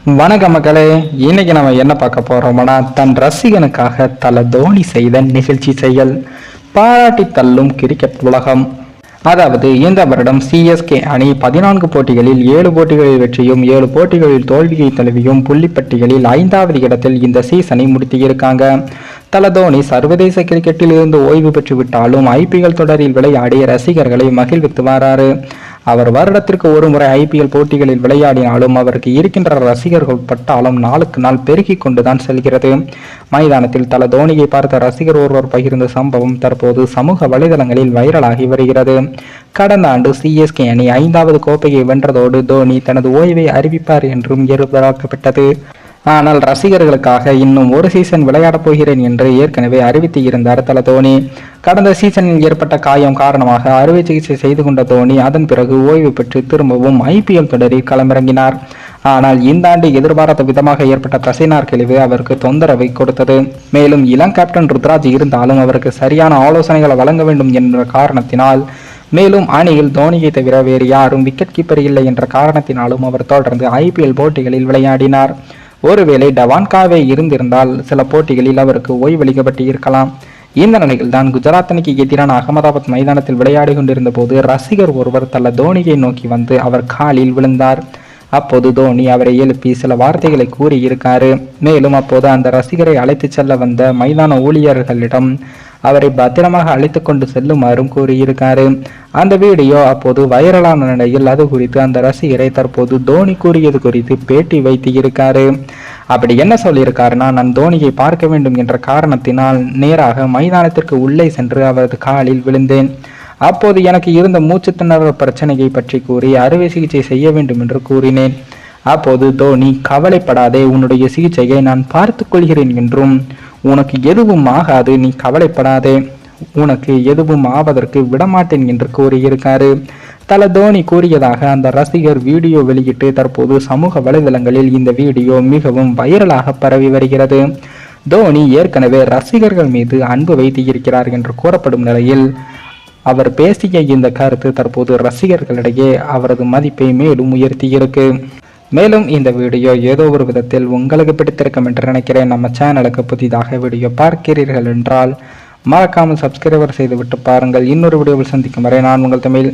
வணக்கம் மக்களே. இன்னைக்கு நம்ம என்ன பார்க்க போறோம்னா, தன் ரசிகனுக்காக தல தோனி செய்த நிகழ்ச்சி செயல், பாராட்டி தள்ளும் கிரிக்கெட் உலகம். அதாவது இந்த வருடம் சிஎஸ்கே அணி 14 போட்டிகளில் 7 போட்டிகளில் வெற்றியும் 7 போட்டிகளில் தோல்வியை தழுவியும் புள்ளிப்பட்டியலில் 5வது இடத்தில் இந்த சீசனை முடித்திருக்காங்க. தல தோனி சர்வதேச கிரிக்கெட்டில் இருந்து ஓய்வு பெற்று விட்டாலும் ஐபிஎல் தொடரில் விளையாடி ரசிகர்களை மகிழ்வித்து வராரு. அவர் வருடத்திற்கு ஒரு முறை ஐபிஎல் போட்டிகளில் விளையாடினாலும் அவருக்கு இருக்கின்ற ரசிகர்கள் பட்டாலும் நாளுக்கு நாள் பெருகி கொண்டுதான் செல்கிறது. மைதானத்தில் தல தோனியை பார்த்த ரசிகர் ஒருவர் பகிர்ந்த சம்பவம் தற்போது சமூக வலைதளங்களில் வைரலாகி வருகிறது. கடந்த ஆண்டு சிஎஸ்கே அணி 5வது கோப்பையை வென்றதோடு தோனி தனது ஓய்வை அறிவிப்பார் என்றும் எதிர்பார்க்கப்பட்டது. ஆனால் ரசிகர்களுக்காக இன்னும் ஒரு சீசன் விளையாடப் போகிறேன் என்று ஏற்கனவே அறிவித்து இருந்தார் தல தோனி. கடந்த சீசனில் ஏற்பட்ட காயம் காரணமாக அறுவை சிகிச்சை செய்து கொண்ட தோனி அதன் பிறகு ஓய்வு பெற்று திரும்பவும் ஐபிஎல் தொடரில் களமிறங்கினார். ஆனால் இந்த ஆண்டு எதிர்பாராத விதமாக ஏற்பட்ட தசைநார் கிழிவு அவருக்கு தொந்தரவை கொடுத்தது. மேலும் இளம் கேப்டன் ருத்ராஜ் இருந்தாலும் அவருக்கு சரியான ஆலோசனைகளை வழங்க வேண்டும் என்ற காரணத்தினால், மேலும் அணியில் தோனியை தவிர வேறு யாரும் விக்கெட் கீப்பர் இல்லை என்ற காரணத்தினாலும் அவர் தொடர்ந்து ஐபிஎல் போட்டிகளில் விளையாடினார். ஒருவேளை டவான்காவே இருந்திருந்தால் சில போட்டிகளில் அவருக்கு ஓய்வளிக்கப்பட்டு இருக்கலாம். இந்த நிலையில் தான் குஜராத் அணிக்கு எதிரான அகமதாபாத் மைதானத்தில் விளையாடி கொண்டிருந்த போது ரசிகர் ஒருவர் தல தோனியை நோக்கி வந்து அவர் காலில் விழுந்தார். அப்போது தோனி அவரை எழுப்பி சில வார்த்தைகளை கூறியிருக்காரு. மேலும் அப்போது அந்த ரசிகரை அழைத்து செல்ல வந்த மைதான ஊழியர்களிடம் அவரை பத்திரமாக அழைத்து கொண்டு செல்லுமாறும் கூறியிருக்காரு. அந்த வீடியோ அப்போது வைரலான நிலையில் அது குறித்து அந்த ரசிகரை தற்போது தோனி கூறியது குறித்து பேட்டி வைத்து இருக்காரு. அப்படி என்ன சொல்லியிருக்காருன்னா, நான் தோனியை பார்க்க வேண்டும் என்ற காரணத்தினால் நேராக மைதானத்திற்கு உள்ளே சென்று அவரது காலில் விழுந்தேன். அப்போது எனக்கு இருந்த மூச்சு திணறல் பிரச்சனையை பற்றி கூறி அறுவை சிகிச்சை செய்ய வேண்டும் என்று கூறினேன். அப்போது தோனி, கவலைப்படாதே, உன்னுடைய சிகிச்சையை நான் பார்த்து கொள்கிறேன் என்றும், உனக்கு எதுவும் ஆகாது, நீ கவலைப்படாதே, உனக்கு எதுவும் ஆவதற்கு விடமாட்டேன் என்று கூறியிருக்காரு. தல தோனி கூறியதாக அந்த ரசிகர் வீடியோ வெளியிட்டு தற்போது சமூக வலைதளங்களில் இந்த வீடியோ மிகவும் வைரலாக பரவி வருகிறது. தோனி ஏற்கனவே ரசிகர்கள் மீது அன்பு வைத்திருக்கிறார் என்று கூறப்படும் நிலையில் அவர் பேசிய இந்த கருத்து தற்போது ரசிகர்களிடையே அவரது மதிப்பை மேலும் உயர்த்தியிருக்கு. மேலும் இந்த வீடியோ ஏதோ ஒரு விதத்தில் உங்களுக்கு பிடித்திருக்கும் என்று நினைக்கிறேன். நம்ம சேனலுக்கு புதிதாக வீடியோ பார்க்கிறீர்கள் என்றால் மறக்காமல் சப்ஸ்கிரைபர் செய்துவிட்டு பாருங்கள். இன்னொரு வீடியோவில் சந்திக்கும் வரை நான் உங்கள் தமிழ்.